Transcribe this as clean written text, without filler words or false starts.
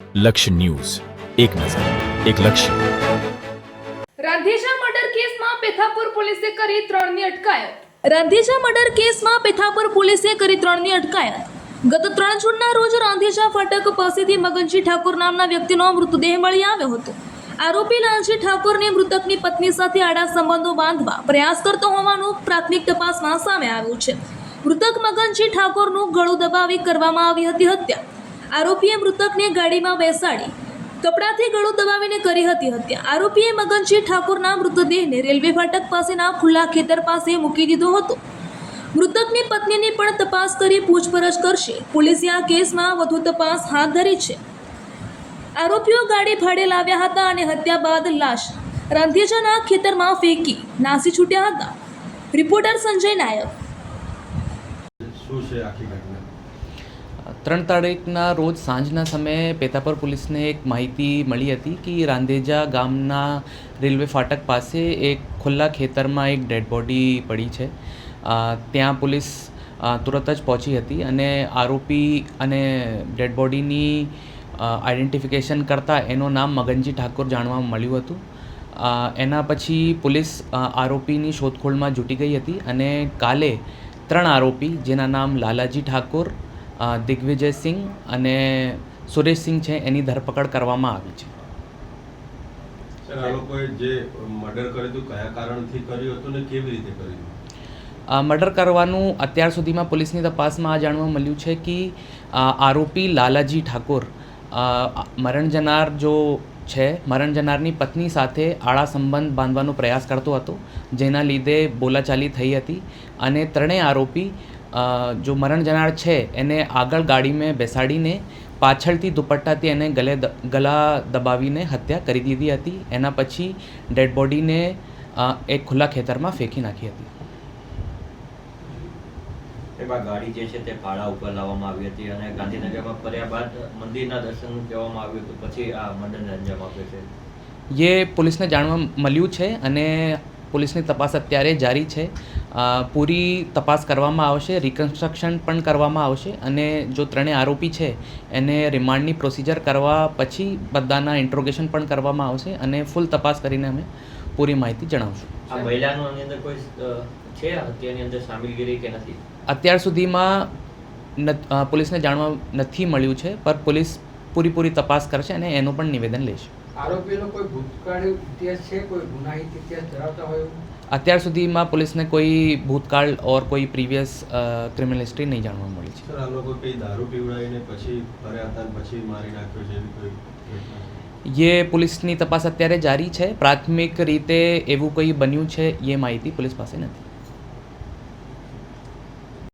લક્ષ્ય ન્યૂઝ, એક નજર, એક લક્ષ્ય. રાંધેજા મર્ડર કેસમાં પેથાપુર પોલીસે કરી 3ની અટકાયત. રાંધેજા મર્ડર કેસમાં પેથાપુર પોલીસે કરી 3ની અટકાયત. ગત 3 જૂનના રોજ રાંધેજા ફાટક પાસેથી મગનજી ઠાકોર નામના વ્યક્તિનો મૃતદેહ મળી આવ્યો હતો. આરોપી લાલજી ઠાકોરને મૃતકની પત્ની સાથે આડા સંબંધો બાંધવા પ્રયાસ કરતો હોવાનું પ્રાથમિક તપાસમાં સામે આવ્યું છે. મૃતક મગનજી ઠાકોરનું ગળું દબાવી કરવામાં આવી હતી હત્યા. આરોપીએ મૃતકને ગાડીમાં બેસાડી કપડાથી ગળું દબાવીને કરી હતી હત્યા. આરોપીએ મગનજી ઠાકોરના મૃતદેહને રેલવે ફાટક પાસેના ખુલ્લા ખેતર પાસે મૂકી દીધો હતો. મૃતકની પત્નીની પણ તપાસ કરી પૂછપરછ કરશે. પોલીસે આ કેસમાં વધુ તપાસ હાથ ધરી છે. આરોપીઓ ગાડી ભાડે લાવ્યા હતા અને હત્યા બાદ લાશ રાંધેજાના ખેતરમાં ફેંકી નાસી છૂટ્યા હતા. રિપોર્ટર સંજય નાયક. 3 તારીખના રોજ સાંજના સમયે પેથાપર પોલીસને એક માહિતી મળી હતી કે રાંધેજા ગામના રેલવે ફાટક પાસે એક ખુલ્લા ખેતરમાં એક ડેડ બોડી પડી છે. ત્યાં પોલીસ તુરત જ પહોંચી હતી અને આરોપી અને ડેડ બોડીની આઈડેન્ટિફિકેશન કરતાં એનું નામ મગનજી ઠાકોર જાણવા મળ્યું હતું. એના પછી પોલીસ આરોપીની શોધખોળમાં જૂટી ગઈ હતી અને કાલે 3 આરોપી જેના નામ લાલાજી ઠાકોર, દિગ્વિજયસિંહ અને સુરેશસિંહ છે એની ધરપકડ કરવામાં આવી છે. સર, આ લોકોએ જે મર્ડર કર્યું હતું કયા કારણથી કર્યું હતું ને કેવી રીતે કર્યું? મર્ડર કરવાનું અત્યાર સુધીમાં પોલીસની તપાસમાં આ જાણવા મળ્યું છે કે આરોપી લાલાજી ઠાકોર મરણ જનાર જો છે મરણ જનારની પત્ની સાથે આડા સંબંધ બાંધવાનો પ્રયાસ કરતો હતો, જેના લીધે બોલાચાલી થઈ હતી અને 3 આરોપી જો મરણ જનાર છે એને આગળ ગાડીમાં બેસાડીને પાછળથી દુપટ્ટાથી એને ગળા દબાવીને હત્યા કરી દીધી હતી. એના પછી ડેડ બોડીને એક ખુલ્લા ખેતરમાં ફેંકી નાખી હતી. એમાં ગાડી જે છે તે ભાડા ઉપર લાવવામાં આવી હતી અને ગાંધીનગરમાં ફર્યા બાદ મંદિરના દર્શનનું કહેવામાં આવ્યું હતું, પછી આ મર્ડરને અંજામ આપ્યો છે. એ પોલીસને જાણવા મળ્યું છે અને પોલીસની તપાસ અત્યારે જારી છે. પૂરી તપાસ કરવામાં આવશે, રિકન્સ્ટ્રક્શન પણ કરવામાં આવશે અને જો 3 આરોપી છે એને રિમાન્ડની પ્રોસિજર કરવા પછી બધાના ઇન્ટ્રોગેશન પણ કરવામાં આવશે અને ફૂલ તપાસ કરીને અમે પૂરી માહિતી જણાવશું. આ મહિલાનો આની અંદર કોઈ છે હત્યાની અંદર સામેલગીરી કે નથી? અત્યાર સુધીમાં પોલીસને જાણવા નથી મળ્યું છે, પણ પોલીસ પૂરી તપાસ કરશે અને એનું પણ નિવેદન લેશે. આરોપીનો કોઈ ભૂતકાળ ઇતિહાસ છે, કોઈ ગુનાહિત ઇતિહાસ ધરાવતા હોય? અત્યાર સુધીમાં પોલીસને કોઈ ભૂતકાળ ઓર કોઈ પ્રીવિયસ ક્રિમિનલ હિસ્ટ્રી નહીં જાણવા મળી છે. સર, આ લોકો કઈ દારૂ પીવડાવીને પછી ફર્યા હતા પછી મારી નાખ્યો છે એવી કોઈ ઘટના? ये પોલીસની તપાસ અત્યારે જારી છે. પ્રાથમિક રીતે એવું કંઈ બન્યું છે એ માહિતી પોલીસ પાસે નથી.